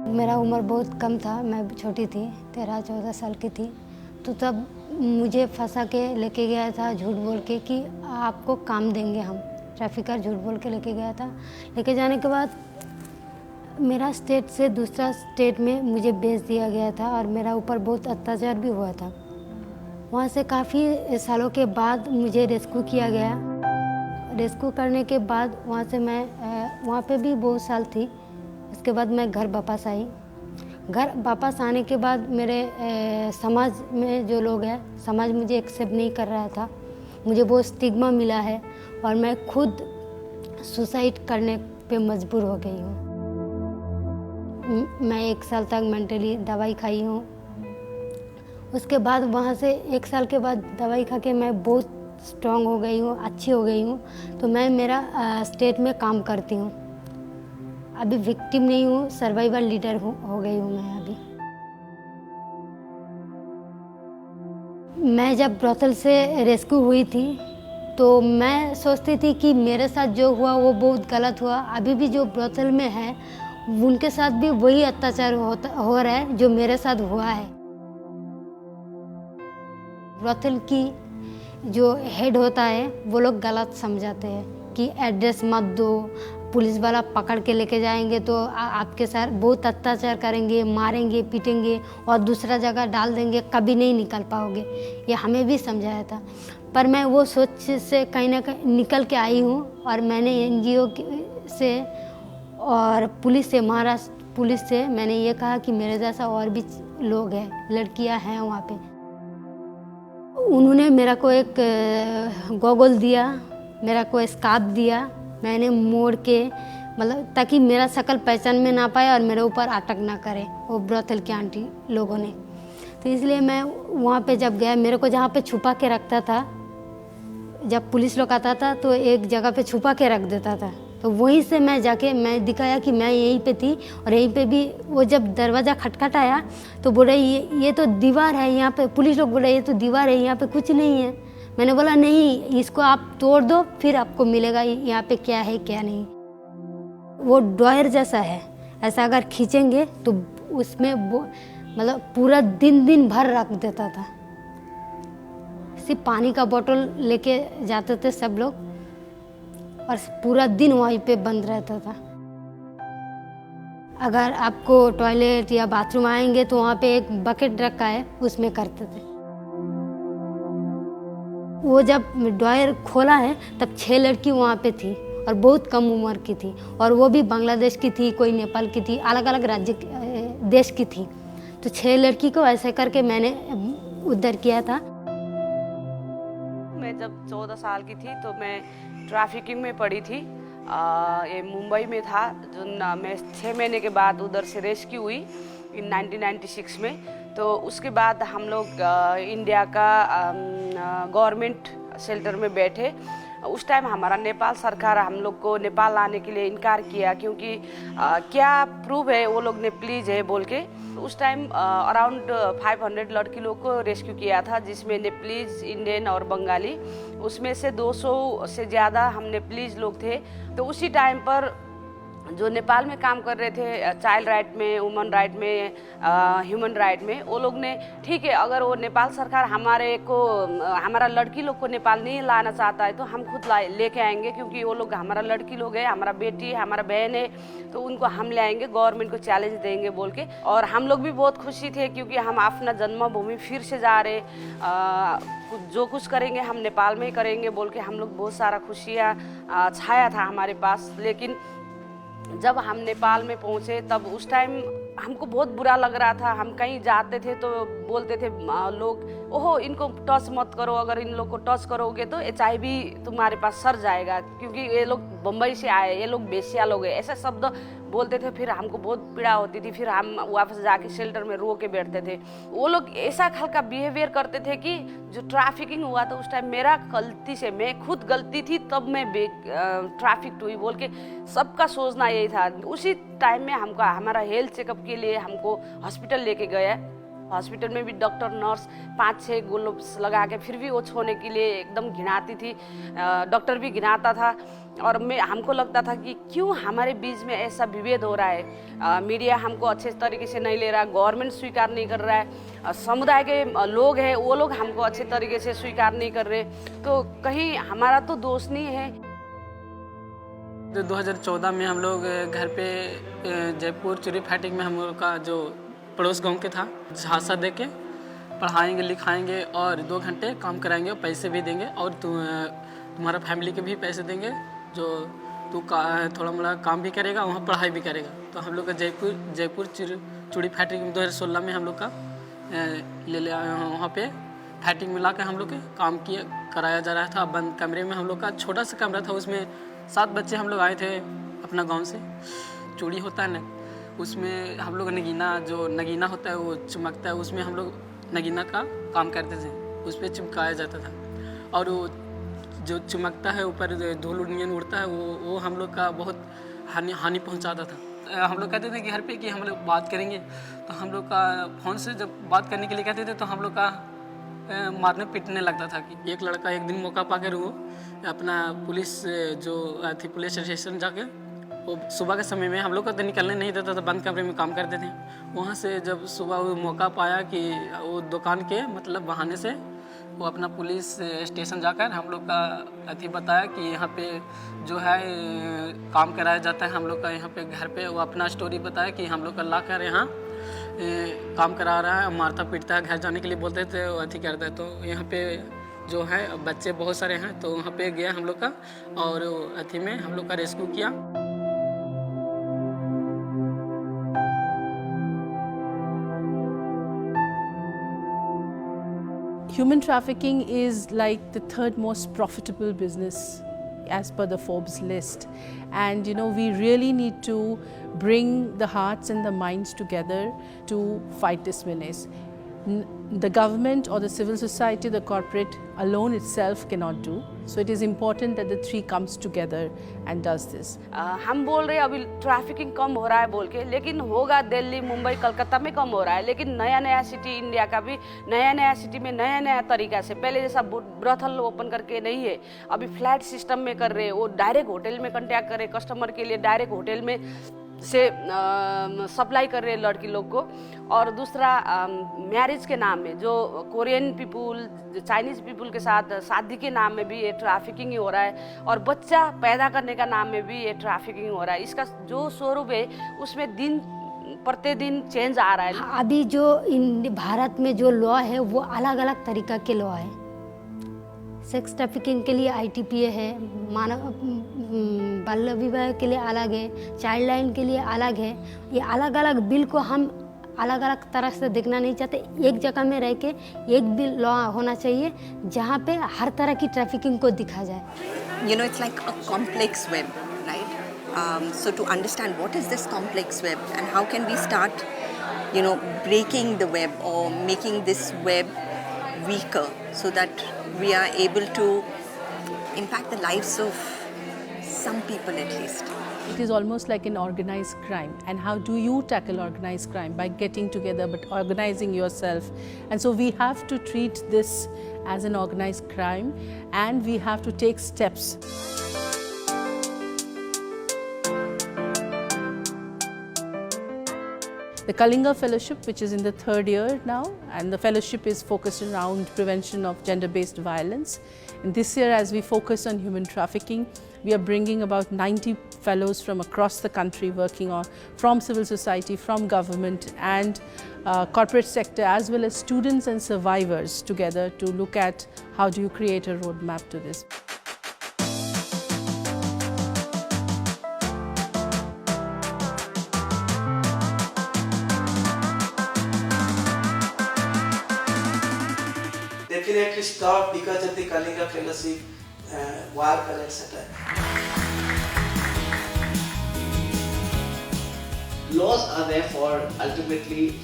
मेरा उम्र बहुत कम था, मैं छोटी थी, 13-14 साल की थी। तो तब मुझे फंसा के लेके गया था झूठ बोल के कि आपको काम देंगे हम। ट्रैफिकर झूठ बोल के लेके गया था। लेके जाने के बाद मेरा स्टेट से दूसरा स्टेट में मुझे भेज दिया गया था और मेरा ऊपर बहुत अत्याचार भी हुआ था। वहाँ से काफ़ी सालों के बाद मुझे रेस्क्यू किया गया। रेस्क्यू करने के बाद वहाँ से मैं वहाँ पे भी बहुत साल थी। उसके बाद मैं घर वापस आई। घर वापस आने के बाद मेरे समाज में जो लोग हैं, समाज मुझे एक्सेप्ट नहीं कर रहा था। मुझे बहुत स्टिग्मा मिला है और मैं खुद सुसाइड करने पे मजबूर हो गई हूँ। मैं 1 साल तक मेंटली दवाई खाई हूँ। उसके बाद वहाँ से 1 साल के बाद दवाई खा के मैं बहुत स्ट्रांग हो गई हूँ, अच्छी हो गई हूँ। तो मैं मेरा स्टेट में काम करती हूँ। अभी विक्टिम नहीं हूँ, सर्वाइवल लीडर हो गई हूँ मैं अभी। मैं जब ब्रोथल से रेस्क्यू हुई थी तो मैं सोचती थी कि मेरे साथ जो हुआ वो बहुत गलत हुआ। अभी भी जो ब्रोथल में है उनके साथ भी वही अत्याचार हो रहा है जो मेरे साथ हुआ है। ब्रोथल की जो हेड होता है वो लोग गलत समझाते हैं कि एड्रेस मत दो, पुलिस वाला पकड़ के लेके जाएंगे तो आपके साथ बहुत अत्याचार करेंगे, मारेंगे, पीटेंगे और दूसरा जगह डाल देंगे, कभी नहीं निकल पाओगे। ये हमें भी समझाया था। पर मैं वो सोच से कहीं ना कहीं निकल के आई हूँ और मैंने NGO से और पुलिस से, महाराष्ट्र पुलिस से मैंने ये कहा कि मेरे जैसा और भी लोग हैं, लड़कियां हैं वहाँ पे। उन्होंने मेरा को एक गॉगल दिया, मेरा को स्कार्फ दिया। मैंने मोड़ के मतलब ताकि मेरा शक्ल पहचान में ना पाए और मेरे ऊपर अटैक ना करे वो ब्रोथल की आंटी लोगों ने। तो इसलिए मैं वहाँ पे जब गया, मेरे को जहाँ पे छुपा के रखता था, जब पुलिस लोग आता था तो एक जगह पे छुपा के रख देता था। तो वहीं से मैं जाके मैं दिखाया कि मैं यहीं पे थी और यहीं पे भी वो जब दरवाज़ा खटखटाया तो बोले ये तो दीवार है यहाँ पे। पुलिस लोग बोले ये तो दीवार है, यहाँ पे कुछ नहीं है। मैंने बोला नहीं, इसको आप तोड़ दो फिर आपको मिलेगा यहाँ पे क्या है क्या नहीं। वो ड्रॉयर जैसा है, ऐसा अगर खींचेंगे तो उसमें वो मतलब पूरा दिन भर रख देता था। सिर्फ पानी का बोतल लेके जाते थे सब लोग और पूरा दिन वहीं पे बंद रहता था। अगर आपको टॉयलेट या बाथरूम आएंगे तो वहाँ पे एक बकेट रखा है, उसमें करते थे। वो जब ड्रॉयर खोला है तब 6 लड़की वहाँ पे थी और बहुत कम उम्र की थी और वो भी बांग्लादेश की थी, कोई नेपाल की थी, अलग अलग राज्य देश की थी। तो 6 लड़की को ऐसे करके मैंने उद्धार किया था। मैं जब 14 साल की थी तो मैं ट्रैफिकिंग में पड़ी थी। ये मुंबई में था। जो मैं 6 महीने के बाद उधर से रेस्क्यू हुई इन 1996 में। तो उसके बाद हम लोग इंडिया का गवर्नमेंट शेल्टर में बैठे। उस टाइम हमारा नेपाल सरकार हम लोग को नेपाल आने के लिए इनकार किया क्योंकि क्या प्रूव है वो लोग नेपलीज है बोल के। उस टाइम अराउंड 500 लड़की लोग को रेस्क्यू किया था, जिसमें नेपलीज, इंडियन और बंगाली। उसमें से 200 से ज़्यादा हम नेपलीज लोग थे। तो उसी टाइम पर जो नेपाल में काम कर रहे थे चाइल्ड राइट में, वुमन राइट में, ह्यूमन राइट में, वो लोग ने ठीक है अगर वो नेपाल सरकार हमारा लड़की लोग को नेपाल नहीं लाना चाहता है तो हम खुद लेके आएंगे, क्योंकि वो लोग हमारा लड़की लोग है, हमारा बेटी है, हमारा बहन है, तो उनको हम ले आएंगे, गवर्नमेंट को चैलेंज देंगे बोल के। और हम लोग भी बहुत खुशी थे क्योंकि हम अपना जन्मभूमि फिर से जा रहे, जो कुछ करेंगे हम नेपाल में ही करेंगे बोल के हम लोग बहुत सारा खुशियाँ छाया था हमारे पास। लेकिन जब हम नेपाल में पहुँचे तब उस टाइम हमको बहुत बुरा लग रहा था। हम कहीं जाते थे तो बोलते थे लोग, ओहो इनको टच मत करो, अगर इन लोग को टच करोगे तो HIV तुम्हारे पास सर जाएगा, क्योंकि ये लोग बम्बई से आए, ये लोग बेसिया लोग हैं, ऐसे शब्द बोलते थे। फिर हमको बहुत पीड़ा होती थी। फिर हम वापस जाके शेल्टर में रो के बैठते थे। वो लोग ऐसा हल्का बिहेवियर करते थे कि जो ट्रैफिकिंग हुआ था उस टाइम मेरा गलती से, मैं खुद गलती थी तब मैं ट्रैफिक हुई बोल के सबका सोचना यही था। उसी टाइम में हमको हमारा हेल्थ चेकअप के लिए हमको हॉस्पिटल लेके गया। हॉस्पिटल में भी डॉक्टर नर्स 5-6 ग्लोव्स लगा के फिर भी वो छूने के लिए एकदम घिनाती थी, डॉक्टर भी घिनाता था। और हमको लगता था कि क्यों हमारे बीच में ऐसा विभेद हो रहा है, मीडिया हमको अच्छे तरीके से नहीं ले रहा, गवर्नमेंट स्वीकार नहीं कर रहा है, समुदाय के लोग हैं वो लोग हमको अच्छे तरीके से स्वीकार नहीं कर रहे, तो कहीं हमारा तो दोष नहीं है। 2014 में हम लोग घर पे जयपुर चूड़ी फैक्ट्री में हम लोग का जो पड़ोस गांव के था, झांसा दे के पढ़ाएंगे लिखाएंगे और 2 घंटे काम कराएंगे और पैसे भी देंगे और तुम्हारा फैमिली के भी पैसे देंगे, जो तू थोड़ा मोड़ा काम भी करेगा वहाँ पढ़ाई भी करेगा। तो हम लोग का जयपुर चूड़ी फैक्ट्री में 2016 में हम लोग का ले लिया, वहाँ पे फैक्ट्री में ला के हम लोग के काम कराया जा रहा था। बंद कमरे में हम लोग का छोटा सा कमरा था, उसमें 7 बच्चे हम लोग आए थे अपना गांव से। चूड़ी होता है ना, उसमें हम लोग नगीना होता है वो चमकता है, उसमें हम लोग नगीना का काम करते थे, उस पर चिपकाया जाता था और वो जो चमकता है ऊपर धूल उड़ियन उड़ता है वो हम लोग का बहुत हानि पहुंचाता था। हम लोग कहते थे कि घर पे कि हम लोग बात करेंगे, तो हम लोग का फ़ोन से जब बात करने के लिए कहते थे तो हम लोग का मारने पीटने लगता था। कि एक लड़का एक दिन मौका पाकर वो अपना पुलिस जो थी पुलिस स्टेशन जाके वो सुबह के समय में हम लोग को तो निकलने नहीं देता था, बंद कमरे में काम करते थे। वहाँ से जब सुबह वो मौका पाया कि वो दुकान के मतलब बहाने से वो अपना पुलिस स्टेशन जाकर हम लोग का बताया कि यहाँ पे जो है काम कराया जाता है हम लोग का यहाँ पे घर पे। वो अपना स्टोरी बताया कि हम लोग का ला कर यहाँ काम करा रहा है, मारता पीटता है, घर जाने के लिए बोलते थे वो करता है। तो यहाँ पे जो है बच्चे बहुत सारे हैं, तो वहाँ पे गया हम लोग का और में हम लोग का रेस्क्यू किया। Human trafficking is like the 3rd most profitable business as per the Forbes list, and we really need to bring the hearts and the minds together to fight this menace. The government or the civil society, the corporate alone itself cannot do. So it is important that the 3 comes together and does this. हम बोल रहे हैं अभी trafficking कम हो रहा है बोल के, लेकिन होगा दिल्ली मुंबई कलकत्ता में कम हो रहा है, लेकिन नया सिटी इंडिया का भी नया सिटी में नया तरीका से, पहले जैसा ब्रोथल ओपन करके नहीं है, अभी फ्लैट सिस्टम में कर रहे हैं। वो डायरेक्ट होटल में कंटेक्ट कर रहे कस्टमर के लिए, डायरेक्ट होटल में से सप्लाई कर रहे हैं लड़की लोग को। और दूसरा मैरिज के नाम में जो कोरियन पीपुल चाइनीज़ पीपुल के साथ शादी के नाम में भी ये ट्रैफिकिंग ही हो रहा है, और बच्चा पैदा करने का नाम में भी ये ट्रैफिकिंग हो रहा है। इसका जो स्वरूप है उसमें दिन प्रतिदिन चेंज आ रहा है। अभी जो भारत में जो लॉ है वो अलग अलग तरीका के लॉ है। सेक्स ट्रैफिकिंग के लिए ITPA है, मानव बाल विवाह के लिए अलग है, चाइल्ड लाइन के लिए अलग है। ये अलग अलग बिल को हम अलग अलग तरह से देखना नहीं चाहते, एक जगह में रह के एक बिल लॉ होना चाहिए जहाँ पे हर तरह की ट्रैफिकिंग को दिखा जाए। It's like a complex web, right? So to understand what is this complex web and how can we start, breaking the web or making this web weaker so that we are able to impact the lives of some people at least. It is almost like an organized crime. And how do you tackle organized crime? By getting together but organizing yourself. And so we have to treat this as an organized crime and we have to take steps. The Kalinga Fellowship, which is in the 3rd year now, and the fellowship is focused around prevention of gender-based violence. And this year, as we focus on human trafficking, we are bringing about 90 fellows from across the country working on, from civil society, from government and corporate sector, as well as students and survivors together to look at how do you create a roadmap to this. Definitely stop because of the Kalinga Fellowship, work and etc. Laws are there for ultimately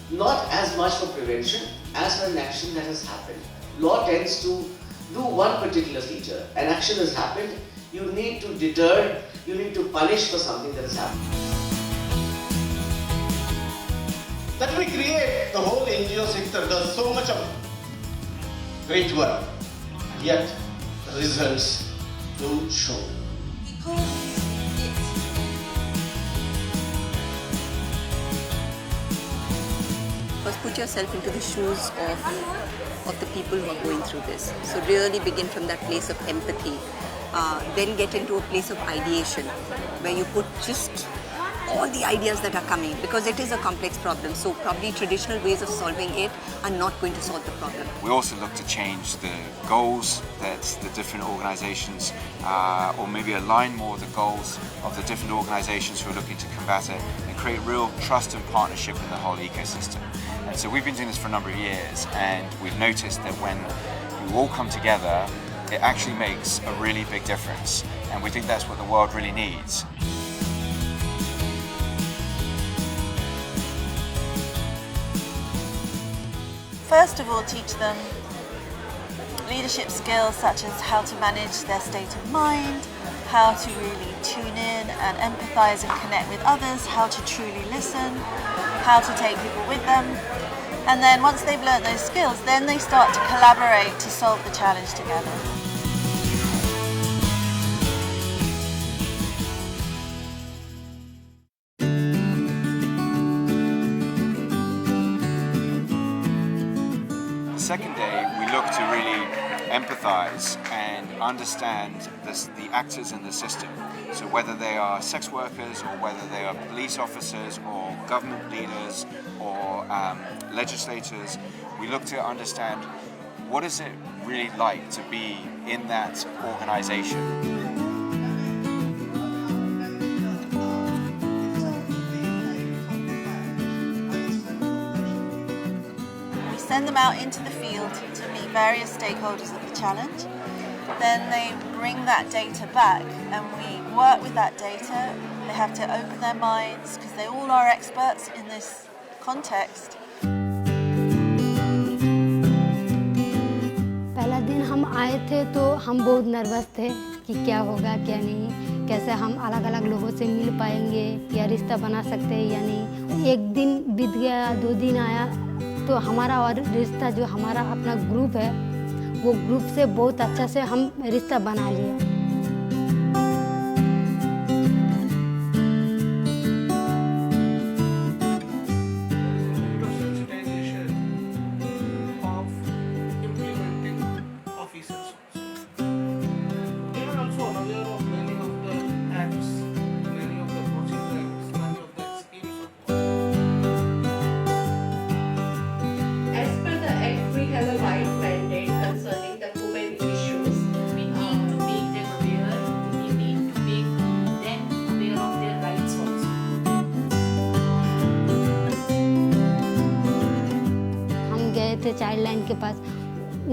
not as much for prevention as for an action that has happened. Law tends to do one particular feature. An action has happened, you need to deter, you need to punish for something that has happened. that we create, the whole NGO sector does so much of great work, yet the results don't show. First, put yourself into the shoes of the people who are going through this. So really begin from that place of empathy. Then get into a place of ideation, where you put just all the ideas that are coming, because it is a complex problem. So probably traditional ways of solving it are not going to solve the problem. We also look to change the goals that the different organisations, or maybe align more the goals of the different organisations who are looking to combat it, and create real trust and partnership in the whole ecosystem. And so we've been doing this for a number of years, and we've noticed that when you all come together, it actually makes a really big difference. And we think that's what the world really needs. First of all, teach them leadership skills such as how to manage their state of mind, how to really tune in and empathize and connect with others, how to truly listen, how to take people with them. And then once they've learned those skills, then they start to collaborate to solve the challenge together. Second day, we look to really empathize and understand the actors in the system. So whether they are sex workers, or whether they are police officers, or government leaders, or legislators, we look to understand what is it really like to be in that organization. Send them out into the field to meet various stakeholders of the challenge. Then they bring that data back and we work with that data. They have to open their minds because they all are experts in this context. पहला दिन हम आए थे तो हम बहुत nervous थे कि क्या होगा क्या नहीं, कैसे हम अलग अलग लोगों से मिल पाएंगे या रिश्ता बना सकते हैं या नहीं। एक दिन बीत गया, 2 दिन आया तो हमारा और रिश्ता जो हमारा अपना ग्रुप है वो ग्रुप से बहुत अच्छा से हम रिश्ता बना लिया। चाइल्ड लाइन के पास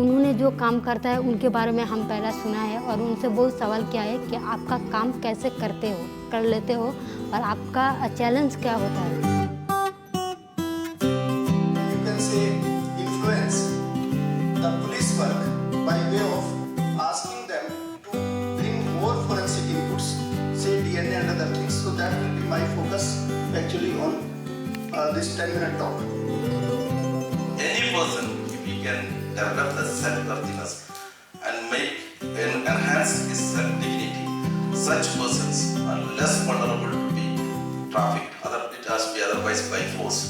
उन्होंने जो काम करता है उनके बारे में हम पहला सुना है और उनसे बहुत सवाल किया है कि आपका काम कैसे करते हो, कर लेते हो और आपका चैलेंज क्या होता है। You can say influence the police work by way of asking them to bring more forensic inputs, say DNA and other things. So that will be my focus actually on this 10-minute talk. Any person, if he can develop the self-worthiness and enhance his self-dignity, such persons are less vulnerable to be trafficked, it has to be otherwise by force.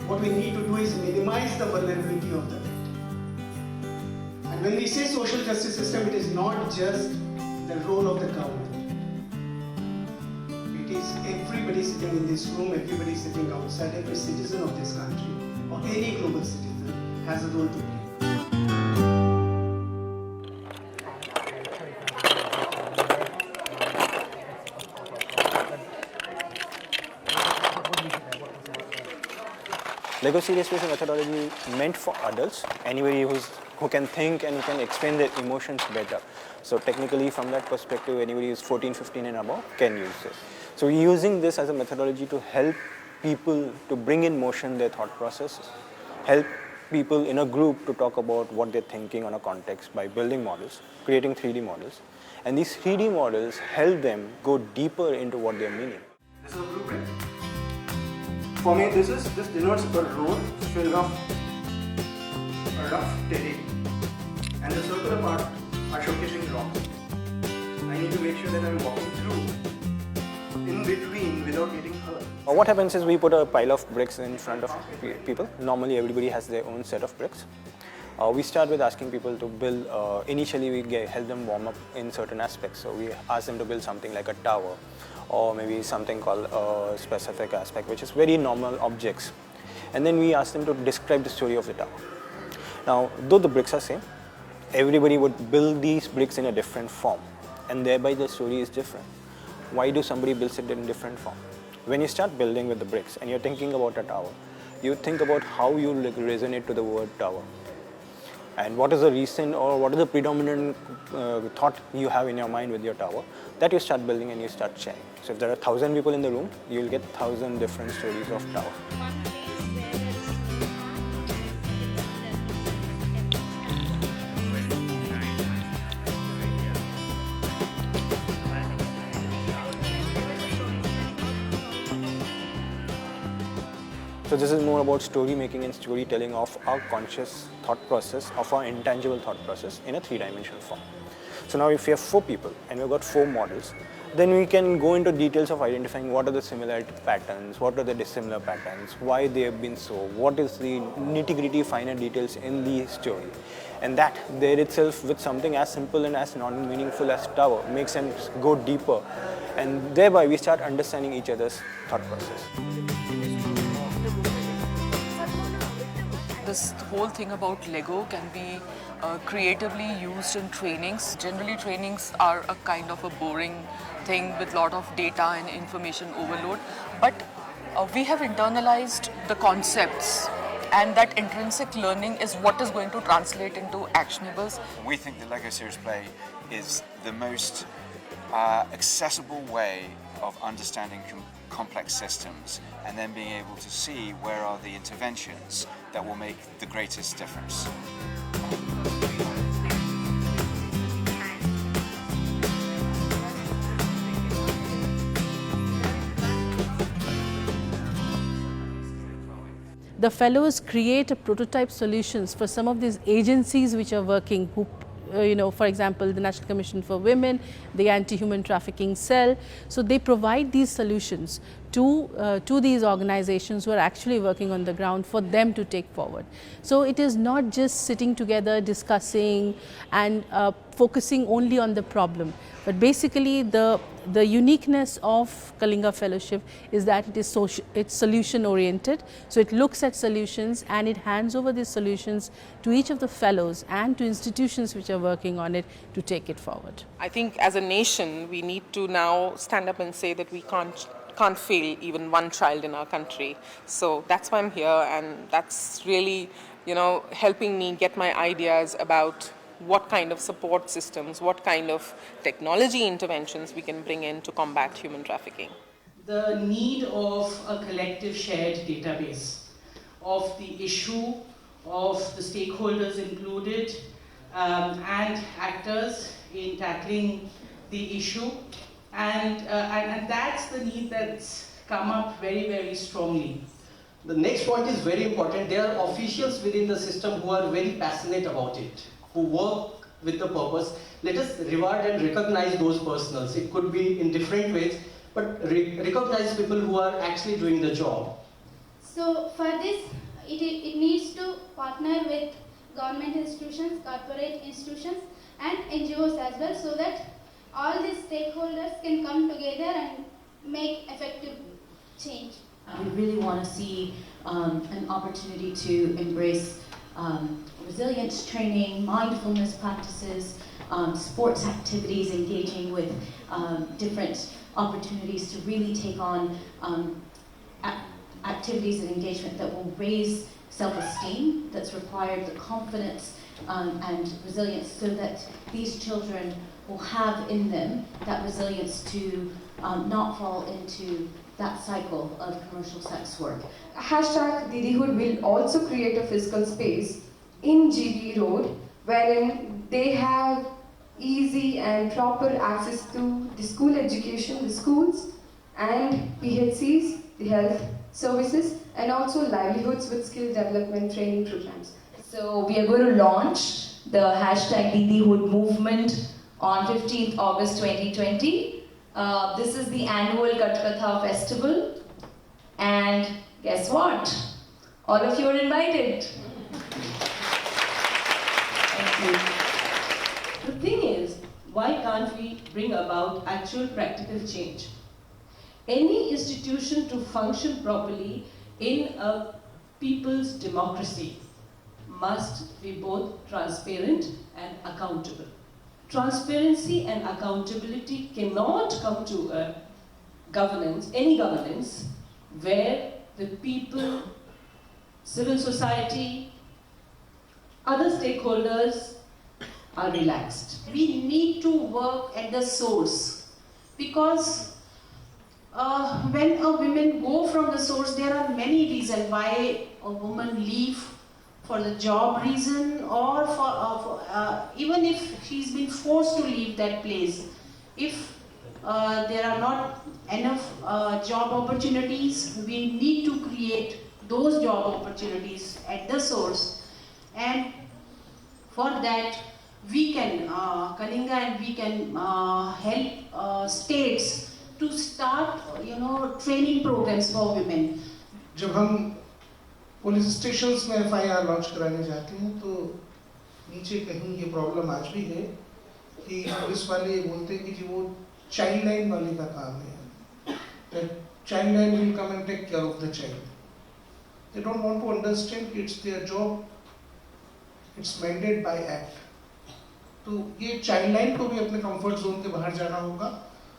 What we need to do is minimize the vulnerability of the victim. And when we say social justice system, it is not just the role of the government. It is everybody sitting in this room, everybody sitting outside, every citizen of this country or any global citizen has a role to play. Lego Serious Face methodology meant for adults, anybody who can think and who can explain their emotions better. So technically from that perspective, anybody who's 14, 15 and above can use this. So we're using this as a methodology to help people to bring in motion their thought processes, help people in a group to talk about what they're thinking on a context by building models, creating 3D models. And these 3D models help them go deeper into what they're meaning. This is a blueprint. For me, this denotes a road filled of rough terrain, and the circular part are showcasing rocks. I need to make sure that I'm walking through in between without getting hurt. What happens is we put a pile of bricks in front of people. Normally everybody has their own set of bricks. We start with asking people to build, initially we help them warm up in certain aspects. So we ask them to build something like a tower, or maybe something called a specific aspect, which is very normal objects. And then we ask them to describe the story of the tower. Now, though the bricks are same, everybody would build these bricks in a different form, and thereby the story is different. Why do somebody build it in different form? When you start building with the bricks and you're thinking about a tower, you think about how you resonate to the word tower. And what is the reason, or what is the predominant thought you have in your mind with your tower, that you start building and you start sharing. So if there are 1,000 people in the room, you'll get 1,000 different stories of tower. So this is more about story making and storytelling of our conscious thought process, of our intangible thought process in a three-dimensional form. So now if we have 4 people and we've got 4 models, then we can go into details of identifying what are the similarity patterns, what are the dissimilar patterns, why they have been so, what is the nitty-gritty finer details in the story. And that there itself, with something as simple and as non-meaningful as tower, makes them go deeper, and thereby we start understanding each other's thought process. This whole thing about Lego can be creatively used in trainings. Generally, trainings are a kind of a boring thing with a lot of data and information overload. But we have internalized the concepts, and that intrinsic learning is what is going to translate into actionables. We think the LEGO Serious Play is the most accessible way of understanding complex systems, and then being able to see where are the interventions that will make the greatest difference. The fellows create a prototype solutions for some of these agencies which are working, who for example, the National Commission for Women, the Anti-Human Trafficking Cell. So they provide these solutions to these organizations who are actually working on the ground for them to take forward. So it is not just sitting together, discussing and focusing only on the problem, but basically the uniqueness of Kalinga Fellowship is that it's solution oriented. So it looks at solutions and it hands over these solutions to each of the fellows and to institutions which are working on it to take it forward. I think as a nation we need to now stand up and say that we can't fail even one child in our country. So that's why I'm here, and that's really helping me get my ideas about what kind of support systems, what kind of technology interventions we can bring in to combat human trafficking. The need of a collective shared database of the issue, of the stakeholders included, and actors in tackling the issue, and that's the need that's come up very, very strongly. The next point is very important. There are officials within the system who are very passionate about it, who work with the purpose. Let us reward and recognize those personals. It could be in different ways, but recognize people who are actually doing the job. So for this, it needs to partner with government institutions, corporate institutions and NGOs as well, so that all these stakeholders can come together and make effective change. We really want to see an opportunity to embrace resilience training, mindfulness practices, sports activities, engaging with different opportunities to really take on activities and engagement that will raise self-esteem, that's required, the confidence and resilience, so that these children will have in them that resilience to not fall into that cycle of commercial sex work. Hashtag Didihood will also create a physical space in GB Road wherein they have easy and proper access to the school education, the schools and PHCs, the health services, and also livelihoods with skill development training programs. So we are going to launch the hashtag Didihood movement on 15th August 2020. This is the annual Katkatha festival, and guess what? All of you are invited. Thank you. The thing is, why can't we bring about actual practical change? Any institution to function properly in a people's democracy must be both transparent and accountable. Transparency and accountability cannot come to a governance, any governance, where the people, civil society, other stakeholders are relaxed. We need to work at the source, because when a woman go from the source, there are many reasons why a woman leave, for the job reason, or for even if she's been forced to leave that place. If there are not enough job opportunities, we need to create those job opportunities at the source, and for that we can, Kalinga, and we can help states to start, training programs for women. जब हम police stations में FIR launch कराने जाते हैं तो नीचे कहीं ये प्रॉब्लम आज भी है कि पुलिस वाले ये बोलते हैं कि जी वो चाइल्ड लाइन वाले का काम है, child line will come and take care of the child. They don't want to understand कि it's their job, it's mandated by act. तो ये चाइल्ड लाइन को भी अपने कंफर्ट जोन के बाहर जाना होगा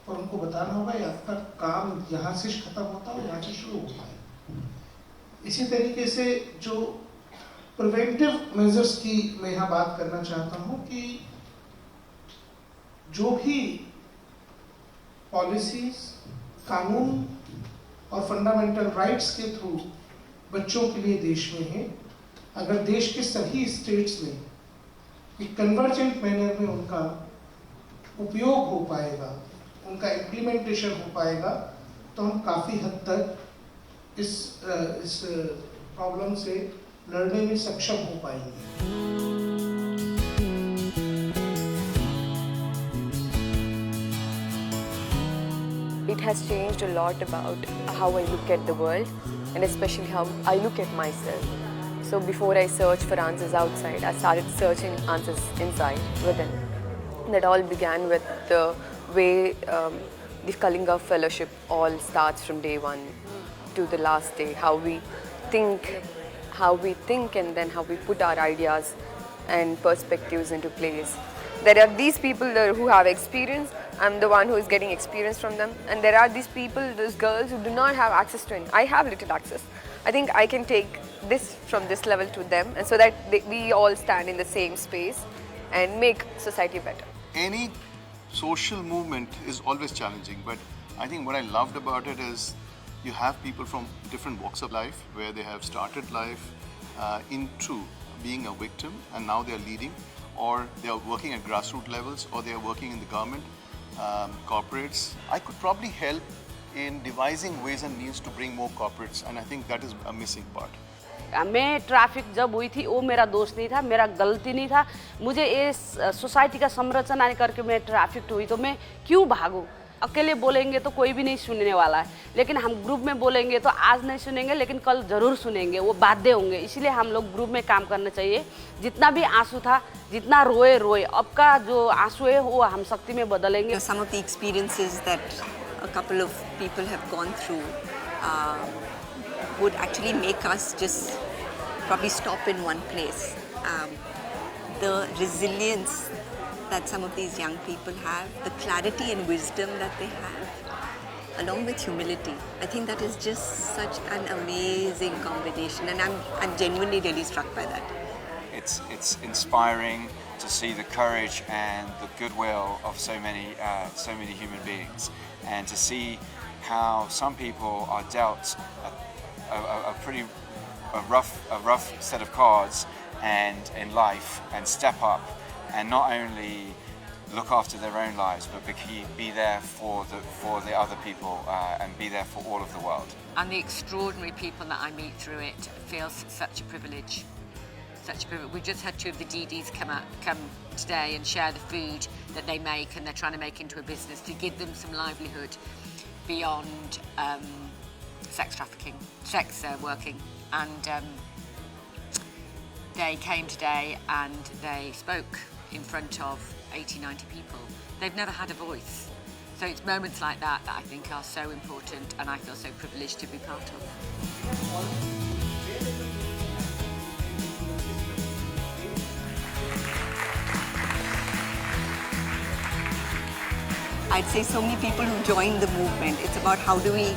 और उनको बताना होगा ये आपका काम यहाँ से खत्म होता है और यहाँ से शुरू होता है. इसी तरीके से जो प्रिवेंटिव मेजर्स की मैं यहाँ बात करना चाहता हूँ कि जो भी पॉलिसीज, कानून और फंडामेंटल राइट्स के थ्रू बच्चों के लिए देश में है, अगर देश के सभी स्टेट्स में एक कन्वर्जेंट मैनर में उनका उपयोग हो पाएगा, उनका इम्प्लीमेंटेशन हो पाएगा, तो हम काफ़ी हद तक इस प्रॉब्लम से लड़ने में सक्षम हो पाएंगे. It has changed a lot about how I look at the world, and especially how I look at myself. So before I search for answers outside, I started searching answers inside, within. That all began with the way the Kalinga Fellowship all starts from day one to the last day. How we think, and then how we put our ideas and perspectives into place. There are these people who have experience. I'm the one who is getting experience from them. And there are these people, those girls who do not have access to it. I have little access. I think I can take this from this level to them, and so that we all stand in the same space and make society better. Any social movement is always challenging, but I think what I loved about it is you have people from different walks of life where they have started life into being a victim and now they are leading, or they are working at grassroots levels, or they are working in the government, corporates. I could probably help in devising ways and means to bring more corporates, and I think that is a missing part. मैं traffic जब हुई थी वो मेरा दोष नहीं था, मेरा गलती नहीं था. मुझे इस सोसाइटी का संरचना करके मैं ट्रैफिक हुई, तो मैं क्यों भागूं? अकेले बोलेंगे तो कोई भी नहीं सुनने वाला है, लेकिन हम ग्रुप में बोलेंगे तो आज नहीं सुनेंगे लेकिन कल ज़रूर सुनेंगे, वो बाध्य होंगे. इसलिए हम लोग ग्रुप में काम करना चाहिए. जितना भी आंसू था, जितना रोए, अब का जो आंसू है वो हम शक्ति में बदलेंगे. Some of the experiences that a couple of people have gone through would actually make us just probably stop in one place. The resilience that some of these young people have, the clarity and wisdom that they have, along with humility. I think that is just such an amazing combination, and I'm genuinely really struck by that. It's inspiring to see the courage and the goodwill of so many human beings, and to see how some people are dealt a rough set of cards and in life, and step up and not only look after their own lives, but be there for the other people and be there for all of the world. And the extraordinary people that I meet through it feels such a privilege. Such a privilege. We've just had two of the DDs come today and share the food that they make, and they're trying to make into a business to give them some livelihood beyond sex trafficking, sex working. And they came today and they spoke in front of 80, 90 people. They've never had a voice. So it's moments like that that I think are so important, and I feel so privileged to be part of. I'd say so many people who join the movement. It's about how do we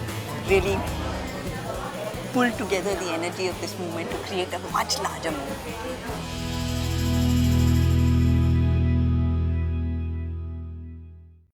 really pull together the energy of this movement to create a much larger movement.